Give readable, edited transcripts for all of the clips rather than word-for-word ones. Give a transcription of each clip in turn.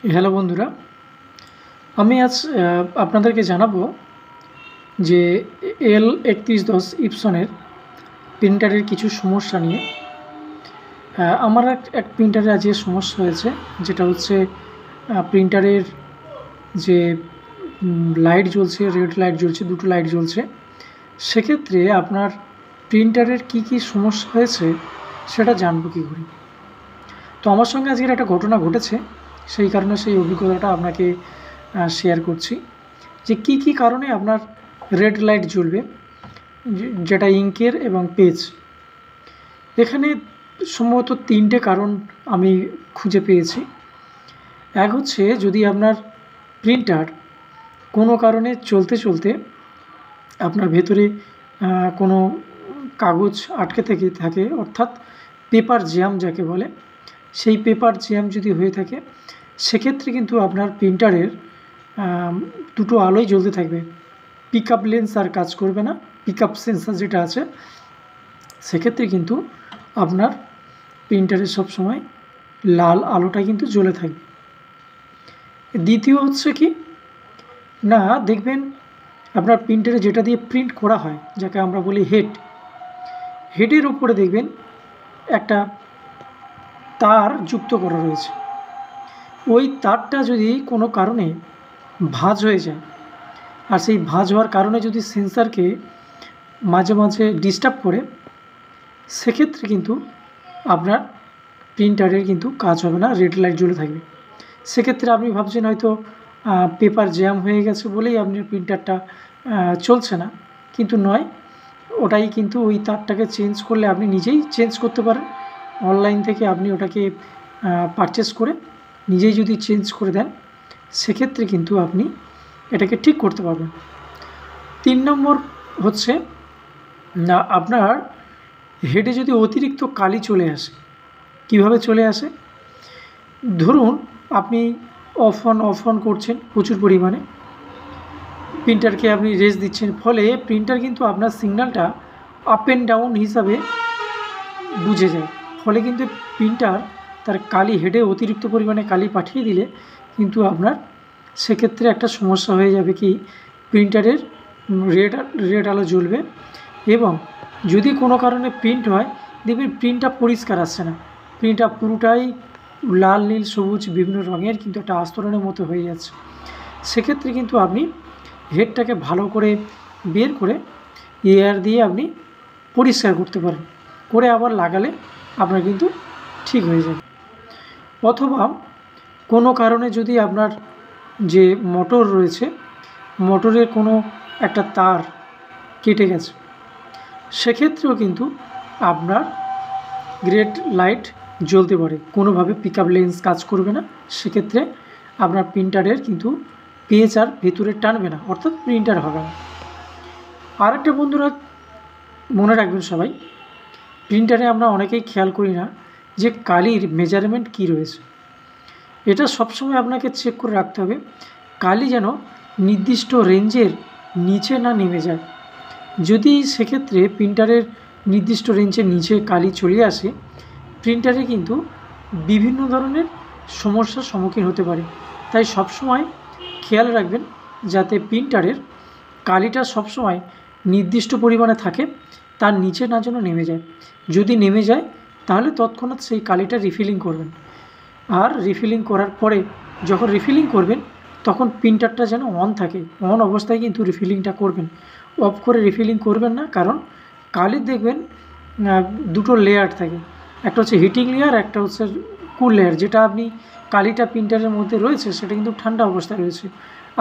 Hello বন্ধুরা, আমি আজ আপনাদেরকে জানাবো যে L3110 ইপসনের প্রিন্টারের কিছু সমস্যা নিয়ে। আমার এক প্রিন্টারে আজকে সমস্যা হয়েছে, যেটা হচ্ছে প্রিন্টারের যে লাইট জ্বলছে, রেড লাইট জ্বলছে, দুটো লাইট জ্বলছে। সেক্ষেত্রে আপনার প্রিন্টারের কি সমস্যা হয়েছে সেটা জানবো কী করে। তো আমার সঙ্গে আজকের একটা ঘটনা ঘটেছে, সেই কারণে সেই অভিজ্ঞতাটা আপনাকে শেয়ার করছি যে কি কারণে আপনার রেড লাইট জ্বলবে, যেটা ইঙ্কের এবং পেজ। এখানে সম্ভবত 3টে কারণ আমি খুঁজে পেয়েছি। এক হচ্ছে, যদি আপনার প্রিন্টার কোনো কারণে চলতে চলতে আপনার ভেতরে কোনো কাগজ আটকে থাকে, অর্থাৎ পেপার জ্যাম যাকে বলে, সেই পেপার জ্যাম যদি হয়ে থাকে, সেক্ষেত্রে কিন্তু আপনার প্রিন্টারের দুটো আলোই জ্বলতে থাকবে। পিক আপ লেন্স আর কাজ করবে না, পিক আপ সেন্সার যেটা আছে, সেক্ষেত্রে কিন্তু আপনার প্রিন্টারের সবসময় লাল আলোটা কিন্তু জ্বলে থাকবে। দ্বিতীয় হচ্ছে কি না, দেখবেন আপনার প্রিন্টারে যেটা দিয়ে প্রিন্ট করা হয়, যাকে আমরা বলি হেডের উপরে দেখবেন একটা তার যুক্ত করা রয়েছে। ওই তারটা যদি কোনো কারণে ভাঁজ হয়ে যায়, আর সেই ভাঁজ হওয়ার কারণে যদি সেন্সারকে মাঝে মাঝে ডিস্টার্ব করে, সেক্ষেত্রে কিন্তু আপনার প্রিন্টারের কিন্তু কাজ হবে না, রেড লাইট জ্বলে থাকবে। সেক্ষেত্রে আপনি ভাবছেন হয়তো পেপার জ্যাম হয়ে গেছে বলেই আপনার প্রিন্টারটা চলছে না, কিন্তু নয়। ওটাই কিন্তু ওই তারটাকে চেঞ্জ করলে আপনি নিজেই চেঞ্জ করতে পারেন। অনলাইন থেকে আপনি ওটাকে পারচেস করে নিজেই যদি চেঞ্জ করে দেন, সেক্ষেত্রে কিন্তু আপনি এটাকে ঠিক করতে পারবেন। 3 নম্বর হচ্ছে না, আপনার হেডে যদি অতিরিক্ত কালি চলে আসে। কিভাবে চলে আসে? ধরুন আপনি অফ অন করছেন প্রচুর পরিমাণে, প্রিন্টারকে আপনি রেস দিচ্ছেন, ফলে প্রিন্টার কিন্তু আপনার সিগন্যালটা আপ অ্যান্ড ডাউন হিসাবে বুঝে যায়। ফলে কিন্তু প্রিন্টার তার কালি হেডে অতিরিক্ত পরিমাণে কালি পাঠিয়ে দিলে কিন্তু আপনার সেক্ষেত্রে একটা সমস্যা হয়ে যাবে, কি প্রিন্টারের রেড আলো জ্বলবে। এবং যদি কোনো কারণে প্রিন্ট হয়, দেখবেন প্রিন্টটা পরিষ্কার আসছে না, প্রিন্টটা পুরোটাই লাল, নীল, সবুজ বিভিন্ন রঙের কিন্তু একটা আস্তরণের মতো হয়ে যাচ্ছে। সেক্ষেত্রে কিন্তু আপনি হেডটাকে ভালো করে বের করে এয়ার দিয়ে আপনি পরিষ্কার করতে পারেন, করে আবার লাগালে আপনার কিন্তু ঠিক হয়ে যাবে। অথবা কোনো কারণে যদি আপনার যে মোটর রয়েছে, মোটরের কোনো একটা তার কেটে গেছে, সেক্ষেত্রেও কিন্তু আপনার রেড লাইট জ্বলতে পারে, কোনোভাবে পিক আপ লেন্স কাজ করবে না। সেক্ষেত্রে আপনার প্রিন্টারের কিন্তু পেজ আর ভেতরে টানবে না, অর্থাৎ প্রিন্টার হবে না। আর একটা বন্ধুরা মনে রাখবেন সবাই, প্রিন্টারে আমরা অনেকেই খেয়াল করি না যে কালির মেজারমেন্ট কী রয়েছে। এটা সবসময় আপনাকে চেক করে রাখতে হবে, কালি যেন নির্দিষ্ট রেঞ্জের নিচে না নেমে যায়। যদি সেক্ষেত্রে প্রিন্টারের নির্দিষ্ট রেঞ্জের নিচে কালি চলে আসে, প্রিন্টারে কিন্তু বিভিন্ন ধরনের সমস্যার সম্মুখীন হতে পারে। তাই সবসময় খেয়াল রাখবেন যাতে প্রিন্টারের কালিটা সবসময় নির্দিষ্ট পরিমাণে থাকে, তার নিচে না যেন নেমে যায়। যদি নেমে যায়, তাহলে তৎক্ষণাৎ সেই কালিটা রিফিলিং করবেন। আর রিফিলিং করার পরে যখন রিফিলিং করবেন, তখন প্রিন্টারটা যেন অন থাকে, অন অবস্থায় কিন্তু রিফিলিংটা করবেন, অফ করে রিফিলিং করবেন না। কারণ কালির দেখবেন দুটো লেয়ার থাকে, একটা হচ্ছে হিটিং লেয়ার, একটা হচ্ছে কুল লেয়ার। যেটা আপনি কালিটা প্রিন্টারের মধ্যে রয়েছে, সেটা কিন্তু ঠান্ডা অবস্থায় রয়েছে।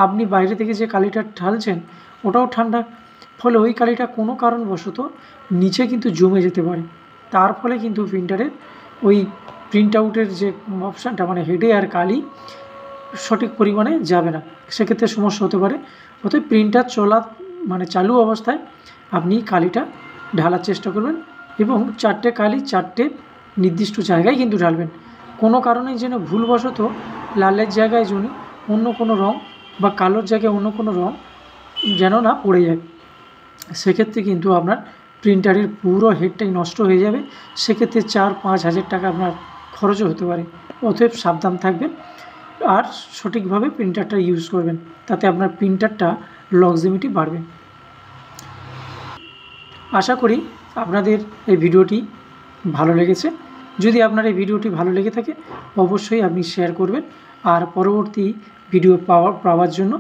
আপনি বাইরে থেকে যে কালিটা ঢালছেন, ওটাও ঠান্ডা। ফলে ওই কালিটা কোনো কারণবশত নিচে কিন্তু জমে যেতে পারে, তার ফলে কিন্তু প্রিন্টারের ওই প্রিন্ট আউটের যে অপশানটা, মানে হেডে আর কালি সঠিক পরিমাণে যাবে না, সেক্ষেত্রে সমস্যা হতে পারে। অতএব প্রিন্টার চালু অবস্থায় আপনি কালিটা ঢালার চেষ্টা করবেন, এবং 4টে কালি 4টে নির্দিষ্ট জায়গায় কিন্তু ঢালবেন। কোনো কারণে যেন ভুলবশত লালের জায়গায় অন্য কোনো রঙ বা কালোর জায়গায় অন্য কোনো রঙ যেন না পড়ে যায়। সেক্ষেত্রে কিন্তু আপনার প্রিন্টারের পুরো হেডটাই নষ্ট হয়ে যাবে। সেক্ষেত্রে 4-5 হাজার টাকা আপনার খরচও হতে পারে। অতএব সাবধান থাকবেন। আর সঠিকভাবে প্রিন্টারটা ইউজ করবেন, তাতে আপনার প্রিন্টারটা লংজিভিটি বাড়বে। আশা করি আপনাদের এই ভিডিওটি ভালো লেগেছে। যদি আপনার এই ভিডিওটি ভালো লেগে থাকে অবশ্যই আপনি শেয়ার করবেন, আর পরবর্তী ভিডিও পাওয়ার জন্য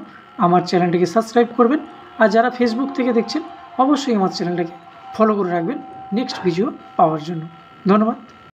আমার চ্যানেলটিকে সাবস্ক্রাইব করবেন। আর যারা ফেসবুক থেকে দেখছেন অবশ্যই আমার চ্যানেলটাকে ফলো করে রাখবেন নেক্সট ভিডিও পাওয়ার জন্য। ধন্যবাদ।